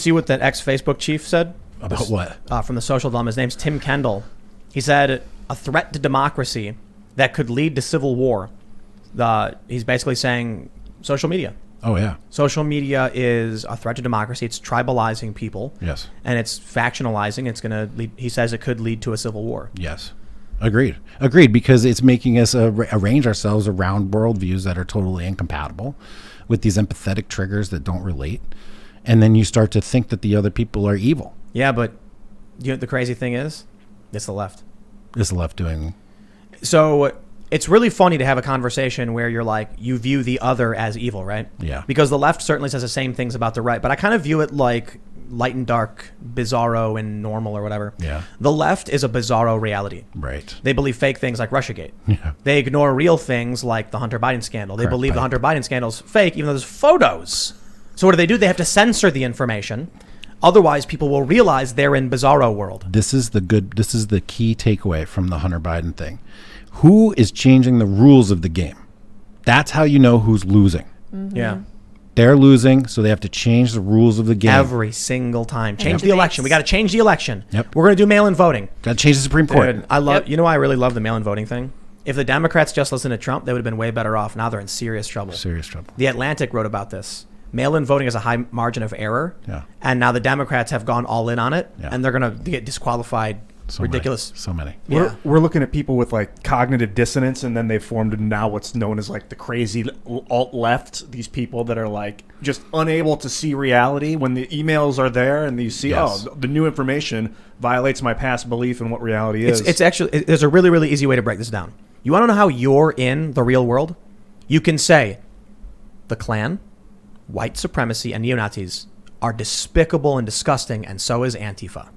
see what that ex-Facebook chief said? About what? From the Social Dilemma. His name's Tim Kendall. He said, a threat to democracy that could lead to civil war. He's basically saying social media. Oh, yeah. Social media is a threat to democracy. It's tribalizing people. Yes. And it's factionalizing. It's going to lead, he says it could lead to a civil war. Yes. Agreed, because it's making us arrange ourselves around worldviews that are totally incompatible with these empathetic triggers that don't relate. And then you start to think that the other people are evil. Yeah, but you know, the crazy thing is, it's the left. It's the left doing... So it's really funny to have a conversation where you're like, you view the other as evil, right? Yeah. Because the left certainly says the same things about the right, but I kind of view it like light and dark, bizarro and normal or whatever. Yeah. The left is a bizarro reality. Right. They believe fake things like Russiagate. Yeah. They ignore real things like the Hunter Biden scandal. They Correct. believe the Hunter Biden scandal is fake, even though there's photos. So what do? They have to censor the information. Otherwise, people will realize they're in bizarro world. This is the key takeaway from the Hunter Biden thing. Who is changing the rules of the game? That's how you know who's losing. Mm-hmm. Yeah. They're losing, so they have to change the rules of the game. Every single time. Change the debates. election. We got to change the election. Yep. We're going to do mail-in voting. Got to change the Supreme Court. Dude, I love. You know why I really love the mail-in voting thing? If the Democrats just listened to Trump, they would have been way better off. Now they're in serious trouble. Serious trouble. The Atlantic wrote about this. Mail-in voting has a high margin of error. Yeah. And now the Democrats have gone all in on it. Yeah. And they're going to get disqualified. So ridiculous. So many. Yeah. We're looking at people with like cognitive dissonance, and then they've formed now what's known as like the crazy alt left. These people that are like just unable to see reality when the emails are there, and you see, Yes. oh, the new information violates my past belief in what reality is. It's actually, there's a really, really easy way to break this down. You want to know how you're in the real world? You can say the Klan, white supremacy, and neo-Nazis are despicable and disgusting, and so is Antifa.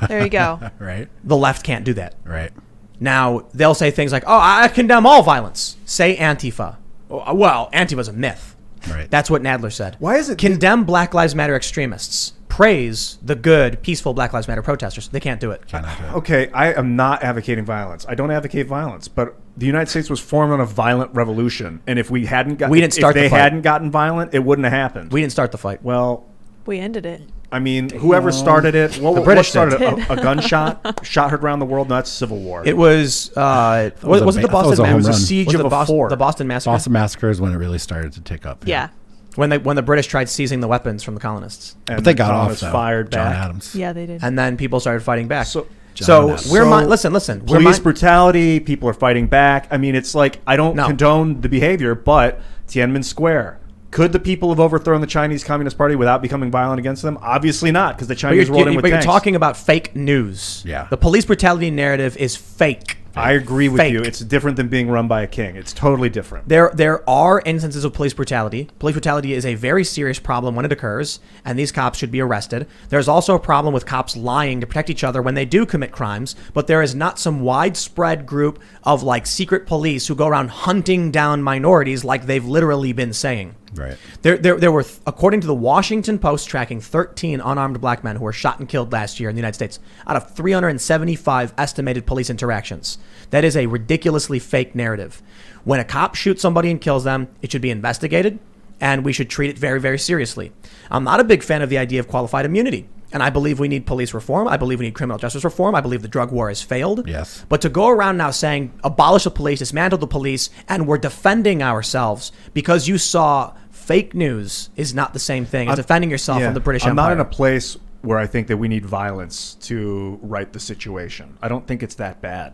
There you go. Right. The left can't do that. Right. Now, they'll say things like, oh, I condemn all violence. Say Antifa. Well, Antifa's a myth. Right. That's what Nadler said. Why is it... Condemn Black Lives Matter extremists. Praise the good, peaceful Black Lives Matter protesters. They can't do it. Cannot do it. Okay, I am not advocating violence. I don't advocate violence, but the United States was formed on a violent revolution, and if we hadn't gotten, We didn't start if the they fight. hadn't gotten violent, it wouldn't have happened. We didn't start the fight. Well, We ended it. I mean, whoever started it, what British started did. a gunshot, shot heard around the world. No, that's civil war. It was, was it the I thought it Boston was a home Massacre? It was a run. siege Was of the a Boston, fort. the Boston Massacre? Boston Massacre is when it really started to tick up. Yeah. When the British tried seizing the weapons from the colonists. And But they got Thomas off, though. fired John back. Adams. Yeah, they did. And then people started fighting back. So- So Adams. we're So, listen. We're Police brutality. People are fighting back. I mean, it's like I don't No. condone the behavior, but Tiananmen Square. Could the people have overthrown the Chinese Communist Party without becoming violent against them? Obviously not, because the But Chinese rolled in with you're tanks. talking about fake news. Yeah. The police brutality narrative is fake. I agree with Fake. you. It's different than being run by a king. It's totally different. There are instances of police brutality. Police brutality is a very serious problem when it occurs, and these cops should be arrested. There's also a problem with cops lying to protect each other when they do commit crimes, but there is not some widespread group of like secret police who go around hunting down minorities like they've literally been saying. Right. There were, according to the Washington Post, tracking 13 unarmed black men who were shot and killed last year in the United States out of 375 estimated police interactions. That is a ridiculously fake narrative. When a cop shoots somebody and kills them, it should be investigated, and we should treat it very, very seriously. I'm not a big fan of the idea of qualified immunity, and I believe we need police reform. I believe we need criminal justice reform. I believe the drug war has failed. Yes. But to go around now saying abolish the police, dismantle the police, and we're defending ourselves because you saw fake news is not the same thing as defending yourself from the British I'm Empire. not in a place where I think that we need violence to right the situation. I don't think it's that bad.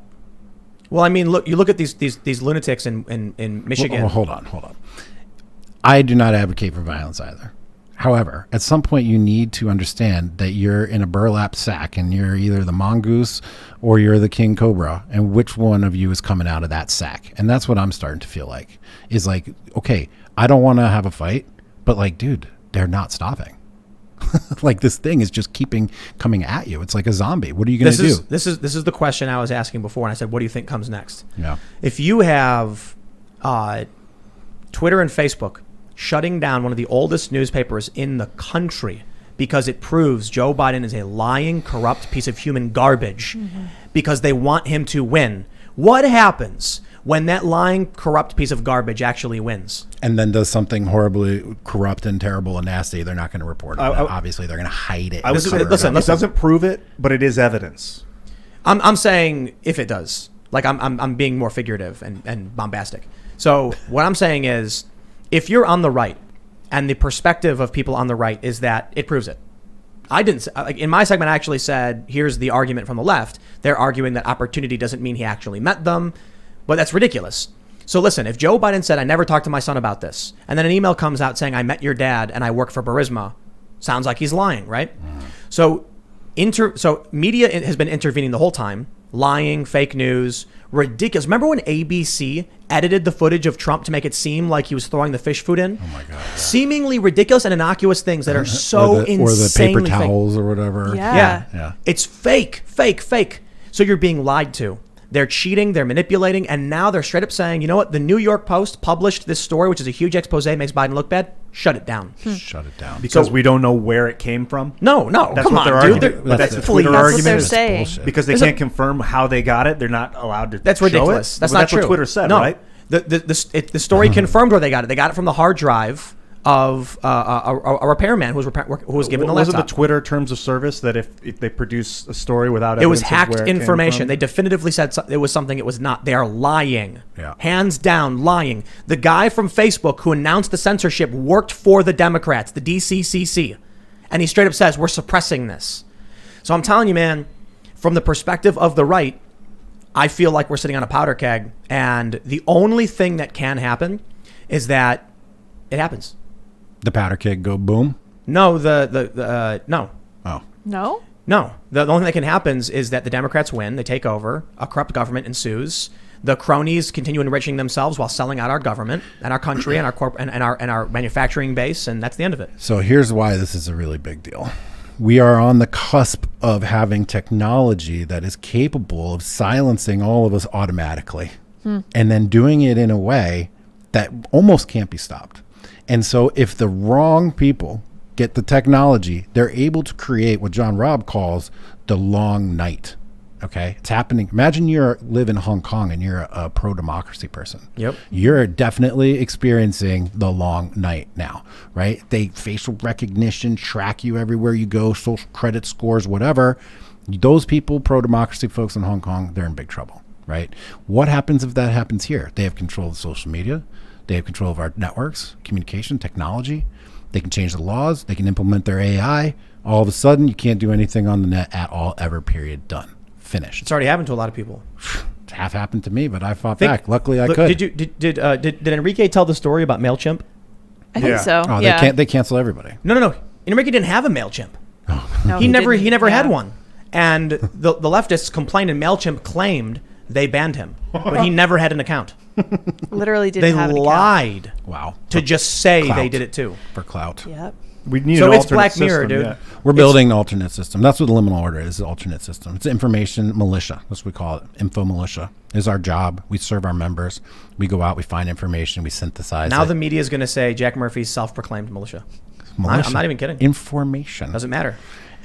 Well, I mean, look, you look at these lunatics in Michigan. Well, hold on. I do not advocate for violence either. However, at some point you need to understand that you're in a burlap sack and you're either the mongoose or you're the king cobra, and which one of you is coming out of that sack. And that's what I'm starting to feel like, is like, okay, I don't want to have a fight, but like, dude, they're not stopping. Like this thing is just coming at you. It's like a zombie. What are you going to do? This is the question I was asking before, and I said, what do you think comes next? Yeah. If you have Twitter and Facebook shutting down one of the oldest newspapers in the country because it proves Joe Biden is a lying, corrupt piece of human garbage because they want him to win. What happens when that lying, corrupt piece of garbage actually wins. And then does something horribly corrupt and terrible and nasty, they're not going to report it. Obviously, they're going to hide it. Listen, it doesn't prove it, but it is evidence. I'm saying if it does. Like, I'm being more figurative and bombastic. So what I'm saying is, if you're on the right, and the perspective of people on the right is that it proves it. I didn't, like, in my segment, I actually said, here's the argument from the left. They're arguing that opportunity doesn't mean he actually met them, but that's ridiculous. So listen, if Joe Biden said, I never talked to my son about this, and then an email comes out saying, I met your dad and I work for Burisma, sounds like he's lying, right? So media has been intervening the whole time, lying, fake news, ridiculous. Remember when ABC edited the footage of Trump to make it seem like he was throwing the fish food in? Oh my God. Yeah. Seemingly ridiculous and innocuous things that are so insanely or the paper fake. towels or whatever. Yeah. It's fake. So you're being lied to. They're cheating, they're manipulating, and now they're straight up saying, you know what? The New York Post published this story, which is a huge expose, makes Biden look bad. Shut it down. Shut it down. Because we don't know where it came from? No, That's come what on, their dude. argument. But that's the That's Twitter what argument. they're is saying. bullshit. Because they can't confirm how they got it, they're not allowed to That's show ridiculous. it? That's Well, not that's true. what Twitter said, no. right? The story confirmed where they got it. They got it from the hard drive of a repairman who was given the Wasn't laptop. the Twitter terms of service that if they produce a story without evidence It was of hacked where it came information. from? They definitively said it was something it was not. They are lying. Yeah. Hands down, lying. The guy from Facebook who announced the censorship worked for the Democrats, the DCCC. And he straight up says, we're suppressing this. So I'm telling you, man, from the perspective of the right, I feel like we're sitting on a powder keg. And the only thing that can happen is that it happens. The powder keg go boom. No, no. Oh. No? No. The only thing that can happen is that the Democrats win, they take over, a corrupt government ensues, the cronies continue enriching themselves while selling out our government and our country and our manufacturing base, and that's the end of it. So here's why this is a really big deal. We are on the cusp of having technology that is capable of silencing all of us automatically and then doing it in a way that almost can't be stopped. And so if the wrong people get the technology, they're able to create what John Robb calls the long night. Okay, it's happening. Imagine you live in Hong Kong and you're a pro-democracy person. Yep. You're definitely experiencing the long night now, right? They facial recognition, track you everywhere you go, social credit scores, whatever. Those people, pro-democracy folks in Hong Kong, they're in big trouble, right? What happens if that happens here? They have control of social media. They have control of our networks, communication, technology. They can change the laws. They can implement their AI. All of a sudden, you can't do anything on the net at all, ever, period, done. Finished. It's already happened to a lot of people. It's half happened to me, but I fought back. Luckily, I Look, could. Did Enrique tell the story about MailChimp? I think so. Oh, yeah. they cancel everybody. No. Enrique didn't have a MailChimp. No, He never didn't. had Yeah. one. And the leftists complained, and MailChimp claimed they banned him, but he never had an account. Literally didn't They have an account. lied Wow. to just say clout. they did it too. For clout. Yep. We need So an it's alternate Black Mirror, system, dude. yeah. We're building an alternate system. That's what the liminal order is, the alternate system. It's information militia. That's what we call it. Info militia is our job. We serve our members. We go out, we find information, we synthesize Now it. the media is going to say Jack Murphy's self-proclaimed militia. Militia. I'm not even kidding. Information. Doesn't matter.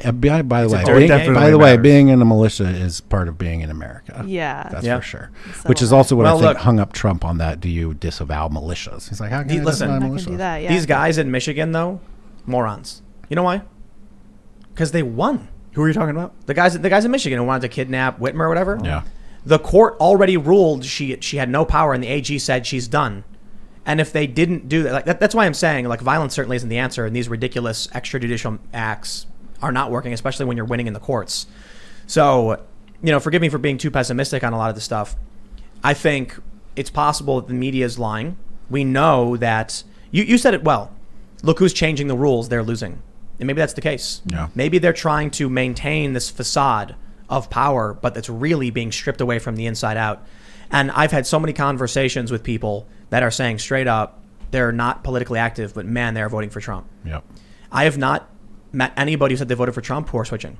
By the way, dirty game. by the way, Matters. being in a militia is part of being in America. Yeah. That's Yeah. for sure. So Which is also what Well, I think look- hung up Trump on that. Do you disavow militias? He's like, how can you Listen, disavow I'm not going militias? to do that. Yeah. These guys in Michigan, though, morons. You know why? Because they won. Who are you talking about? The guys in Michigan who wanted to kidnap Whitmer or whatever. Yeah. The court already ruled she had no power, and the AG said she's done. And if they didn't do that, that's why I'm saying, like, violence certainly isn't the answer, and these ridiculous extrajudicial acts are not working, especially when you're winning in the courts. So, forgive me for being too pessimistic on a lot of this stuff. I think it's possible that the media is lying. We know that you said it well. Look who's changing the rules; they're losing, and maybe that's the case. Yeah. Maybe they're trying to maintain this facade of power, but that's really being stripped away from the inside out. And I've had so many conversations with people that are saying straight up, they're not politically active, but man, they're voting for Trump. Yep. I have not met anybody who said they voted for Trump who are switching.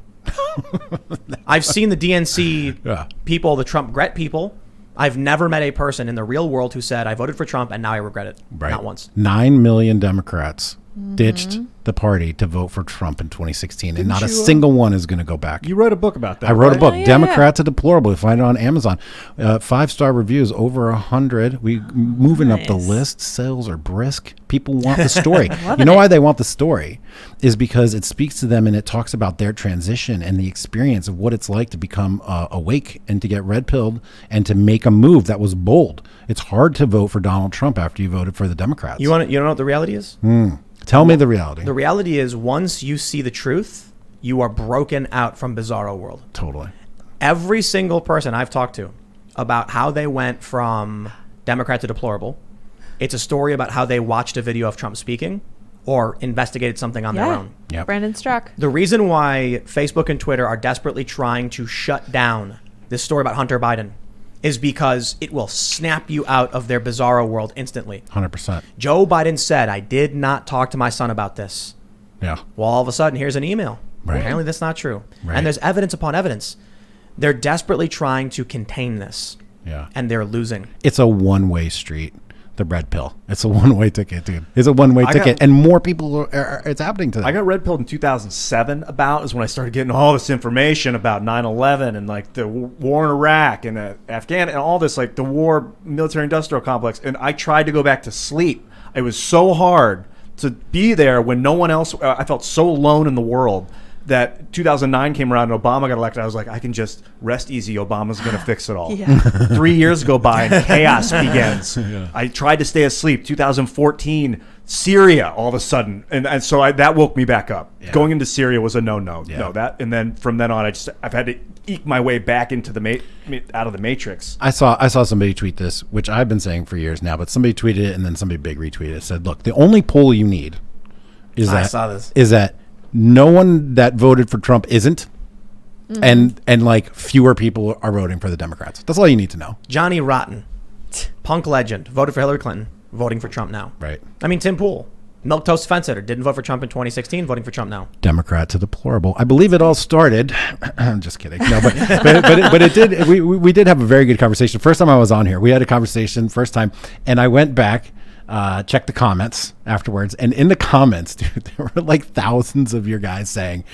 I've seen the DNC Yeah. people, the Trump regret people. I've never met a person in the real world who said, I voted for Trump and now I regret it. Right. Not once. 9 million Democrats ditched the party to vote for Trump in 2016, and not a you, single one is going to go back. You wrote a book about that. I wrote a right? book, Oh, yeah, Democrats are Deplorable. You find it on Amazon. 5-star reviews, over 100. We moving up the Nice. list. Sales are brisk. People want the story. Loving You know it. why they want the story? Is because it speaks to them and it talks about their transition and the experience of what it's like to become awake and to get red pilled and to make a move that was bold. It's hard to vote for Donald Trump after you voted for the Democrats. You know what the reality is? Tell me the reality. The reality is, once you see the truth, you are broken out from bizarro world. Totally. Every single person I've talked to about how they went from Democrat to deplorable, it's a story about how they watched a video of Trump speaking or investigated something on their Yeah. own. Yep. Brandon Strzok. The reason why Facebook and Twitter are desperately trying to shut down this story about Hunter Biden is because it will snap you out of their bizarro world instantly. 100%. Joe Biden said, I did not talk to my son about this. Yeah. Well, all of a sudden, here's an email. Right. Apparently, that's not true. Right. And there's evidence upon evidence. They're desperately trying to contain this, Yeah. and they're losing. It's a one-way street. The red pill. It's a one-way ticket, dude. It's a one-way I ticket, got- and more people are it's happening to them. I got red pilled in 2007 is when I started getting all this information about 9/11 and like the war in Iraq and Afghan and all this, like the war military industrial complex. And I tried to go back to sleep. It was so hard to be there when no one else, I felt so alone in the world that 2009 came around and Obama got elected. I was like, I can just rest easy. Obama's going to fix it all. Yeah. 3 years go by and chaos begins. I tried to stay asleep. 2014, Syria, all of a sudden, and so that woke me back up. Yeah. Going into Syria was a no. Yeah. And then from then on, I've had to eke my way back into the out of the matrix. I saw somebody tweet this, which I've been saying for years now, but somebody tweeted it and then somebody big retweeted it. Said, look, the only poll you need is I that saw this. is that no one that voted for Trump isn't, and like fewer people are voting for the Democrats. That's all you need to know. Johnny Rotten, punk legend, voted for Hillary Clinton, voting for Trump now. Right. I mean, Tim Pool, milquetoast fence sitter, didn't vote for Trump in 2016, voting for Trump now. Democrat to deplorable. I believe it all started. I'm just kidding. No, but it did. We did have a very good conversation. First time I was on here, we had a conversation first time, and I went back, checked the comments afterwards, and in the comments, dude, there were like thousands of your guys saying,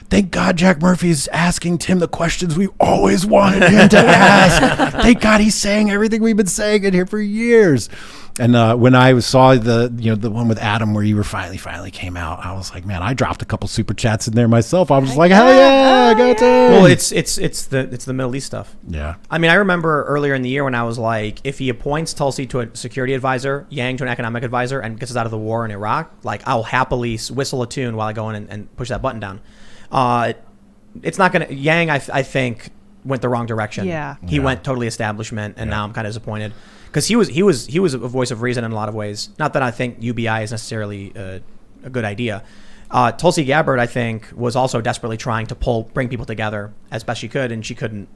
"Thank God Jack Murphy's asking Tim the questions we always wanted him to ask. Thank God he's saying everything we've been saying in here for years." And when I saw the one with Adam where you were finally came out, I was like, man, I dropped a couple super chats in there myself. I was just like, hell yeah, I got to. Well, it's the Middle East stuff. Yeah. I mean, I remember earlier in the year when I was like, if he appoints Tulsi to a security advisor, Yang to an economic advisor, and gets us out of the war in Iraq, like I'll happily whistle a tune while I go in and push that button down. It's not gonna. Yang, I think, went the wrong direction. Yeah. He Yeah. went totally establishment, and now I'm kind of disappointed because he was a voice of reason in a lot of ways. Not that I think UBI is necessarily a good idea. Tulsi Gabbard, I think, was also desperately trying to bring people together as best she could, and she couldn't.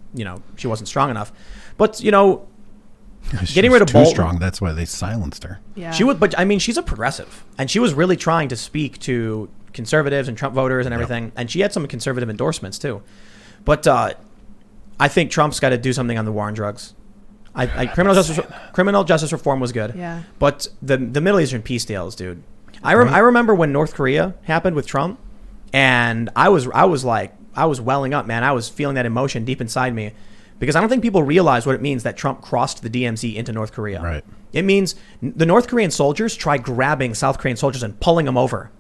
She wasn't strong enough. But getting rid of too Bolton, strong. That's why they silenced her. Yeah. she would. But I mean, she's a progressive, and she was really trying to speak to conservatives and Trump voters and everything, and she had some conservative endorsements too. But I think Trump's got to do something on the war on drugs. Criminal justice reform was good. Yeah. But the Middle Eastern peace deals, dude. I remember when North Korea happened with Trump, and I was welling up, man. I was feeling that emotion deep inside me, because I don't think people realize what it means that Trump crossed the DMZ into North Korea. Right. It means the North Korean soldiers tried grabbing South Korean soldiers and pulling them over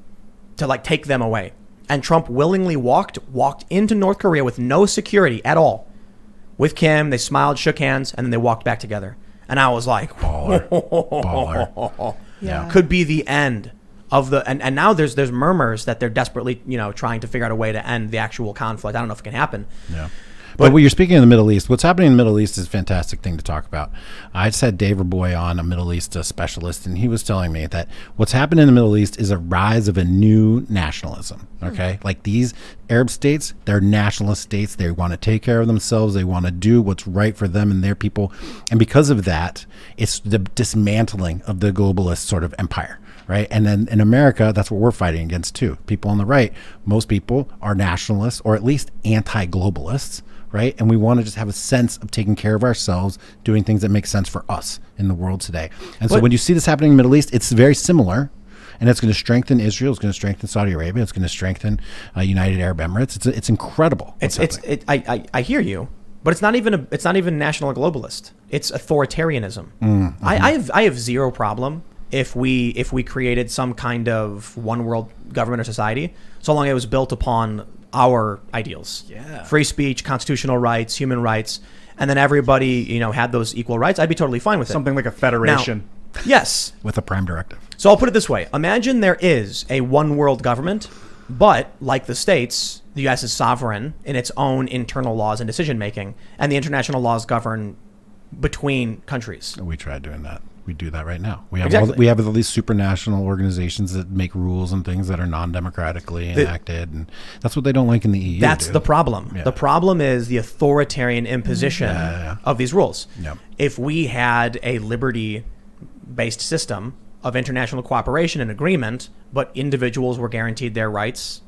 to like take them away. And Trump willingly walked into North Korea with no security at all. With Kim, they smiled, shook hands, and then they walked back together. And I was like, Baller. Yeah. could be the end of the and now there's murmurs that they're desperately trying to figure out a way to end the actual conflict. I don't know if it can happen. Yeah. But when you're speaking of the Middle East, what's happening in the Middle East is a fantastic thing to talk about. I just had Dave Raboy on, a Middle East specialist, and he was telling me that what's happened in the Middle East is a rise of a new nationalism, okay? Like these Arab states, they're nationalist states. They want to take care of themselves. They want to do what's right for them and their people. And because of that, it's the dismantling of the globalist sort of empire. Right. And then in America, that's what we're fighting against, too. People on the right, most people are nationalists or at least anti-globalists. Right. And we want to just have a sense of taking care of ourselves, doing things that make sense for us in the world today. And so when you see this happening in the Middle East, it's very similar And it's going to strengthen Israel. It's going to strengthen Saudi Arabia. It's going to strengthen United Arab Emirates. It's incredible. I hear you, but it's not even national globalist. It's authoritarianism. Mm-hmm. I have zero problem if we created some kind of one world government or society, so long as it was built upon our ideals. Yeah. Free speech, constitutional rights, human rights, and then everybody, had those equal rights. I'd be totally fine with it. Something like a federation. Now, yes. With a prime directive. So I'll put it this way. Imagine there is a one world government, but like the states, the U.S. is sovereign in its own internal laws and decision making, and the international laws govern between countries. We tried doing that. We do that right now. We have Exactly. we have all these supranational organizations that make rules and things that are non-democratically enacted, and that's what they don't like in the EU. That's the problem. Yeah. The problem is the authoritarian imposition of these rules. Yeah. If we had a liberty-based system of international cooperation and agreement, but individuals were guaranteed their rights,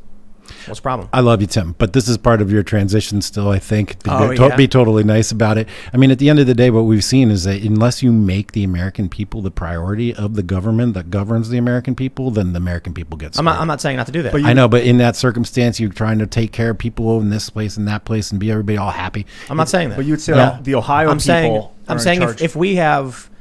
what's the problem? I love you, Tim, but this is part of your transition still, I think. Yeah. Be totally nice about it. I mean, at the end of the day, what we've seen is that unless you make the American people the priority of the government that governs the American people, then the American people get screwed. I'm not saying not to do that. I know, but in that circumstance, you're trying to take care of people in this place and that place and be everybody all happy. I'm not saying that. But you would say Yeah. the Ohio I'm people saying if we have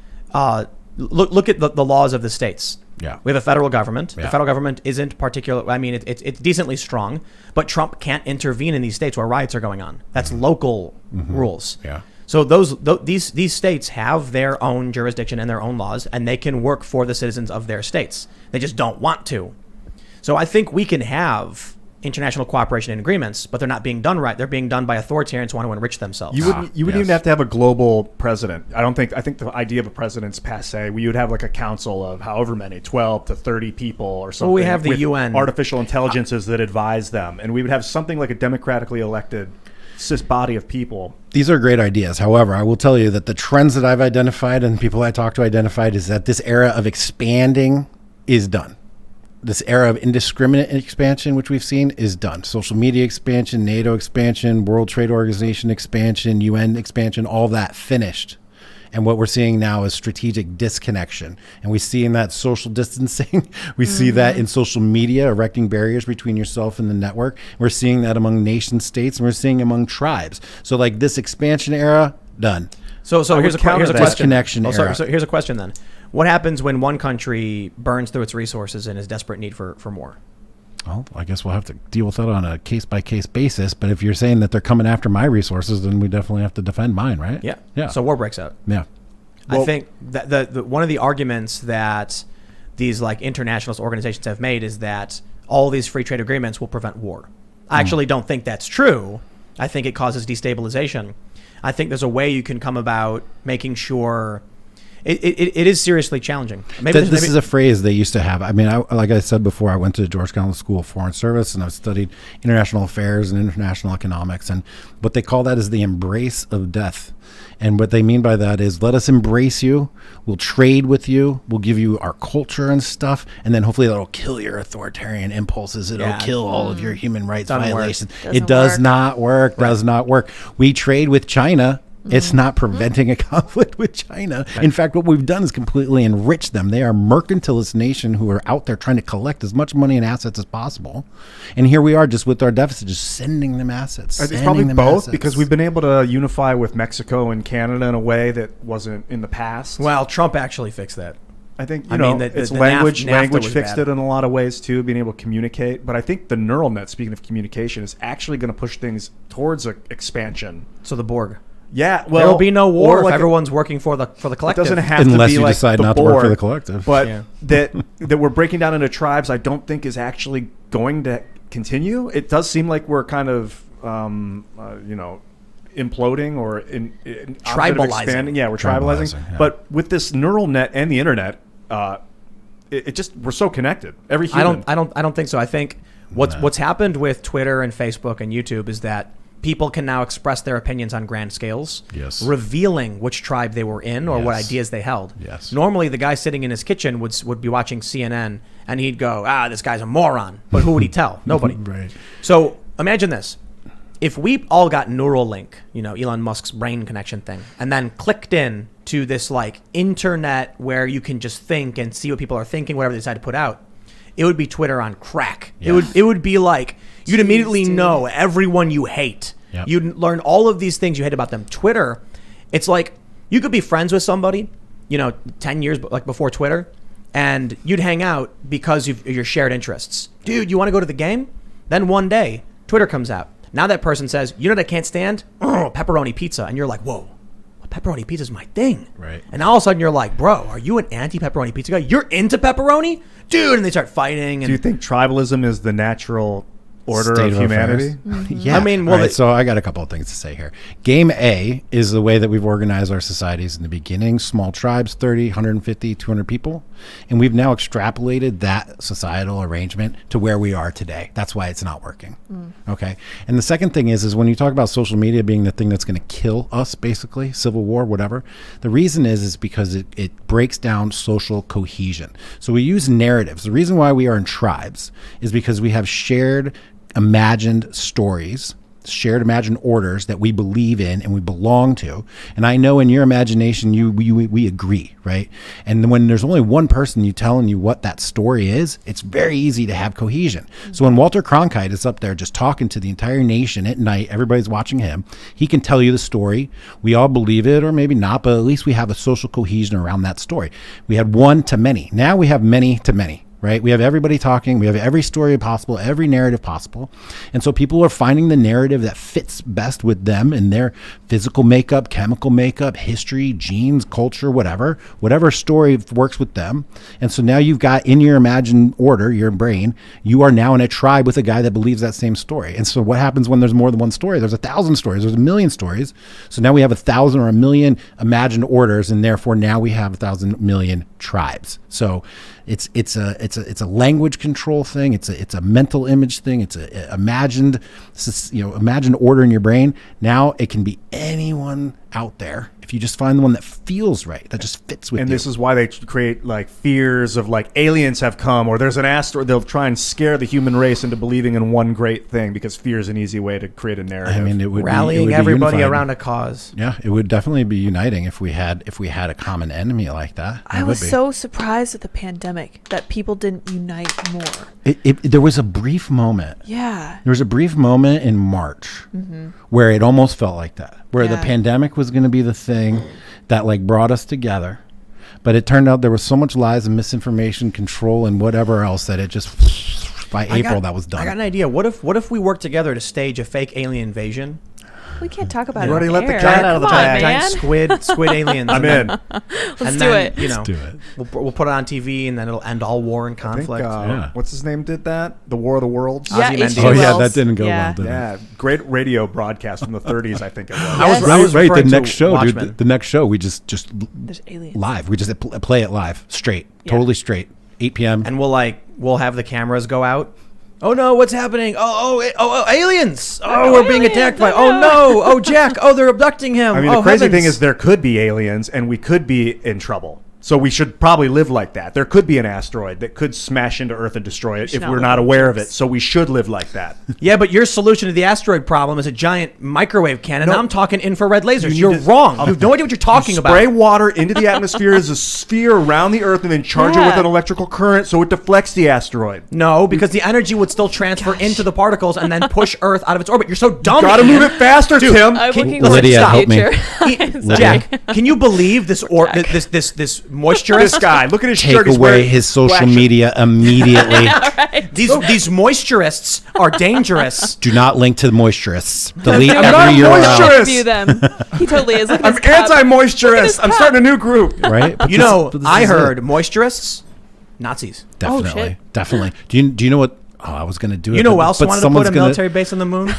look at the laws of the states. Yeah. We have a federal government. Yeah. The federal government isn't particular. I mean, it's decently strong, but Trump can't intervene in these states where riots are going on. That's local rules. Yeah. So these states have their own jurisdiction and their own laws, and they can work for the citizens of their states. They just don't want to. So I think we can have international cooperation and agreements, but they're not being done right. They're being done by authoritarians who want to enrich themselves. You wouldn't yes. even have to have a global president. I think the idea of a president's passe. We would have like a council of however many, 12 to 30 people or something. Well, we have the with UN. artificial intelligences that advise them, and we would have something like a democratically elected body of people. These are great ideas. However, I will tell you that the trends that I've identified and people I talk to identified is that this era of expanding is done. This era of indiscriminate expansion, which we've seen, is done. Social media expansion, NATO expansion, World Trade Organization expansion, UN expansion, all that finished. And what we're seeing now is strategic disconnection. And we see in that social distancing. We see that in social media, erecting barriers between yourself and the network. We're seeing that among nation states, and we're seeing among tribes. So like this expansion era, done. So here's a question. Disconnection era. So here's a question then. What happens when one country burns through its resources and is desperate need for more? Well, I guess we'll have to deal with that on a case-by-case basis. But if you're saying that they're coming after my resources, then we definitely have to defend mine, right? Yeah. Yeah. So war breaks out. Yeah. I think that the one of the arguments that these like internationalist organizations have made is that all these free trade agreements will prevent war. I actually don't think that's true. I think it causes destabilization. I think there's a way you can come about making sure it is seriously challenging. This is a phrase they used to have. I mean, like I said before, I went to Georgetown School of Foreign Service and I've studied international affairs and international economics. And what they call that is the embrace of death. And what they mean by that is let us embrace you. We'll trade with you. We'll give you our culture and stuff. And then hopefully that'll kill your authoritarian impulses. It'll kill all of your human rights violations. It does not work. Does not work. We trade with China. It's not preventing a conflict with China. In fact, what we've done is completely enrich them. They are a mercantilist nation who are out there trying to collect as much money and assets as possible. And here we are just with our deficit, just sending them assets. It's probably both because we've been able to unify with Mexico and Canada in a way that wasn't in the past. Well, Trump actually fixed that. I think, it's language NAFTA fixed bad. it in a lot of ways too, being able to communicate. But I think the neural net, speaking of communication, is actually going to push things towards expansion. So the Borg. Yeah, well, there will be no war if like everyone's working for the collective. It doesn't have unless to be you like decide the not Borg, to work for the collective. But that we're breaking down into tribes, I don't think is actually going to continue. It does seem like we're kind of, imploding or tribalizing. Expanding. Yeah, we're tribalizing. Yeah. But with this neural net and the internet, it just we're so connected. Every human. I don't think so. I think what's happened with Twitter and Facebook and YouTube is that people can now express their opinions on grand scales, revealing which tribe they were in or what ideas they held. Yes. Normally, the guy sitting in his kitchen would be watching CNN and he'd go, this guy's a moron. But who would he tell? Nobody. Right. So imagine this. If we all got Neuralink, Elon Musk's brain connection thing, and then clicked in to this like internet where you can just think and see what people are thinking, whatever they decide to put out, it would be Twitter on crack. Yeah. It would be like you'd immediately dude. know everyone you hate. Yep. You'd learn all of these things you hate about them. Twitter, it's like you could be friends with somebody, 10 years like before Twitter, and you'd hang out because of your shared interests. Dude, you want to go to the game? Then one day, Twitter comes out. Now that person says, you know what I can't stand? Pepperoni pizza. And you're like, whoa, pepperoni pizza is my thing. Right. And all of a sudden you're like, bro, are you an anti-pepperoni pizza guy? You're into pepperoni? Dude, and they start fighting. And Do you think tribalism is the natural order State of humanity? Yeah. I mean, well, All right, it- so I got a couple of things to say here. Game A is the way that we've organized our societies in the beginning. Small tribes, 30, 150, 200 people. And we've now extrapolated that societal arrangement to where we are today. That's why it's not working. Okay. And the second thing is when you talk about social media being the thing that's going to kill us, basically, civil war, whatever, the reason is because it breaks down social cohesion. So we use narratives. The reason why we are in tribes is because we have shared imagined stories, shared imagined orders that we believe in and we belong to. And I know in your imagination, we agree, right? And when there's only one person telling you what that story is, it's very easy to have cohesion. So when Walter Cronkite is up there just talking to the entire nation at night, everybody's watching him, he can tell you the story. We all believe it or maybe not, but at least we have a social cohesion around that story. We had one to many. Now we have many to many. Right? We have everybody talking. We have every story possible, every narrative possible. And so people are finding the narrative that fits best with them and their physical makeup, chemical makeup, history, genes, culture, whatever story works with them. And so now you've got in your imagined order, your brain, you are now in a tribe with a guy that believes that same story. And so what happens when there's more than one story? There's 1,000 stories. There's 1,000,000 stories. So now we have 1,000 or 1,000,000 imagined orders. And therefore now we have 1,000,000,000 tribes. So it's a language control thing. It's a mental image thing. It's a imagined order in your brain. Now it can be anyone out there if you just find the one that feels right, that just fits with you. And this is why they create like fears of like aliens have come or there's an asteroid. They'll try and scare the human race into believing in one great thing because fear is an easy way to create a narrative. I mean, it would rallying be everybody unifying. around a cause. Yeah, it would definitely be uniting if we had a common enemy like that. I was so surprised with the pandemic that people didn't unite more. There was a brief moment. Yeah. There was a brief moment in March where it almost felt like that, where the Yeah. pandemic was going to be the thing that like brought us together. But it turned out there was so much lies and misinformation, control, and whatever else that it just by April that was done. I got an idea. What if we work together to stage a fake alien invasion? We can't talk about You it. already on let the air. cat out of the Come on, bag. man. Giant squid aliens. I'm and in. Let's and do then, it. Let's do it. We'll put it on TV, and then it'll end all war and I think, conflict. Yeah. what's his name did that? The War of the Worlds? Yeah, Ozzy H.G. Oh, yeah, Wells. that didn't go Yeah. well, did it? Yeah, great radio broadcast from the 30s, I think it was. I was right. The referring to next show, Watchmen. dude. The next show, we just There's aliens. live. We just play it live, straight, Yeah. totally straight, 8 p.m. And we'll have the cameras go out. Oh no, what's happening? Oh, aliens! Oh, we're being aliens! attacked by. Oh, Oh no! Oh, Jack! Oh, they're abducting him. I mean, oh, the crazy heavens. thing is there could be aliens and we could be in trouble. So we should probably live like that. There could be an asteroid that could smash into Earth and destroy it should if not we're live not like aware of this. it. So we should live like that. Yeah, but your solution to the asteroid problem is a giant microwave cannon. No. I'm talking infrared lasers. need You're to- wrong. You have no idea what you're talking about. Spray water into the atmosphere as a sphere around the Earth and then charge it Yeah. with an electrical current so it deflects the asteroid. No, because the energy would still transfer into the particles and then push Earth out of its orbit. You're so dumb. Gotta Ian. move it faster, Tim. I'm Can- looking listen, forward to Lydia, the help me. future. Jack, can you believe this this moisture? This guy, look at his Take shirt. He's away wearing his social black shirt. media immediately. These moisturists are dangerous. Do not link to the moisturists. Delete I'm not every a URL. moisturist. Review them. He totally is. Look at I'm his cup. anti-moisturist. I'm cup. starting a new group. Right? But You this- know, but this I is heard it. moisturists, Nazis. Definitely. shit. Definitely. Do you know what? Oh, I was going to do it. You know who but- else but wanted to someone's put a gonna- military base on the moon?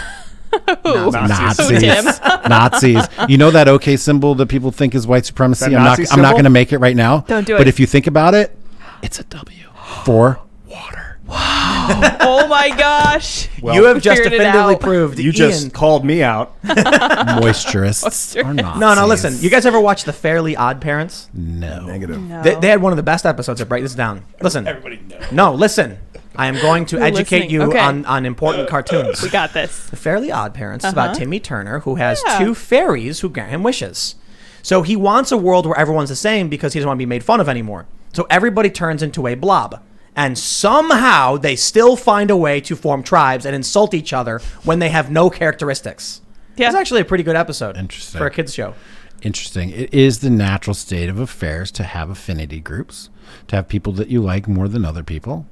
Nazis. Tim. Nazis. You know that OK symbol that people think is white supremacy? That I'm Nazi not symbol? going to make it right now. Don't do But it. if you think about it, it's a W for water. Oh my gosh. Well, you have just figured it definitively out. proved You Ian. just called me out. Moisturists are not. No, listen. You guys ever watch The Fairly Odd Parents? No. Negative. No. They had one of the best episodes. To break this down. Listen. Everybody knows. No, listen. I am going to We're educate listening. you Okay. on important cartoons. We got this. The Fairly Odd Parents is about Timmy Turner, who has Yeah. 2 fairies who grant him wishes. So he wants a world where everyone's the same because he doesn't want to be made fun of anymore. So everybody turns into a blob. And somehow they still find a way to form tribes and insult each other when they have no characteristics. Yeah. It's actually a pretty good episode. Interesting. For a kids show. Interesting. It is the natural state of affairs to have affinity groups, to have people that you like more than other people,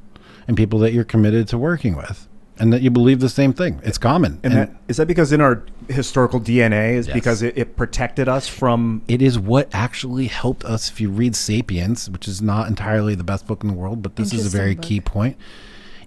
and people that you're committed to working with, and that you believe the same thing. It's common. And is that because in our historical DNA is Yes. because it protected us from... It is what actually helped us. If you read *Sapiens*, which is not entirely the best book in the world, but this is a very key point.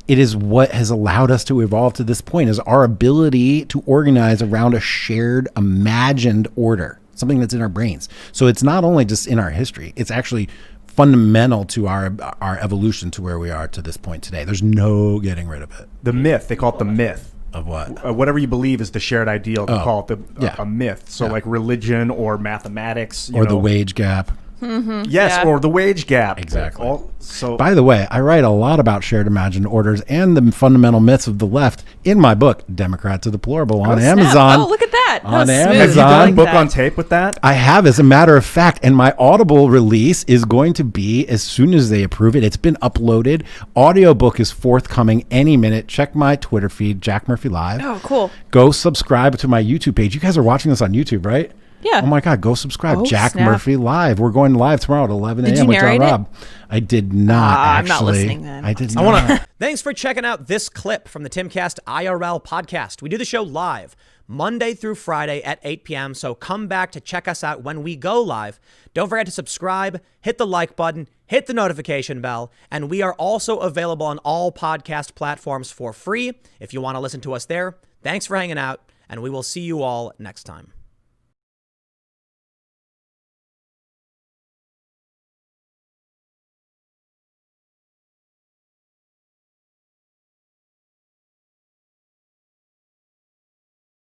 It is what has allowed us to evolve to this point, is our ability to organize around a shared, imagined order, something that's in our brains. So it's not only just in our history, it's actually fundamental to our evolution to where we are to this point today. There's no getting rid of it. The myth, they call it the myth. Of what? Whatever you believe is the shared ideal, they call it a myth. So Yeah. like religion or mathematics. Or the wage gap. Yes, Yeah. or the wage gap. Exactly. So By the way, I write a lot about shared imagined orders and the fundamental myths of the left in my book, Democrats are Deplorable, on Snap. Amazon. Oh, look at that. That On was smooth. Amazon. have you done a Like book that. on tape with that? I have, as a matter of fact, and my Audible release is going to be as soon as they approve it. It's been uploaded. Audiobook is forthcoming any minute. Check my Twitter feed, Jack Murphy Live. Oh, cool. Go subscribe to my YouTube page. You guys are watching this on YouTube, right? Yeah. Oh my God, go subscribe. Oh, Jack snap. Murphy Live. We're going live tomorrow at 11 Did a.m. you with John narrate it? Robb. I did not I'm actually. not listening then. I did I not. want to. Thanks for checking out this clip from the Timcast IRL podcast. We do the show live Monday through Friday at 8 p.m. So come back to check us out when we go live. Don't forget to subscribe, hit the like button, hit the notification bell, and we are also available on all podcast platforms for free if you want to listen to us there. Thanks for hanging out, and we will see you all next time.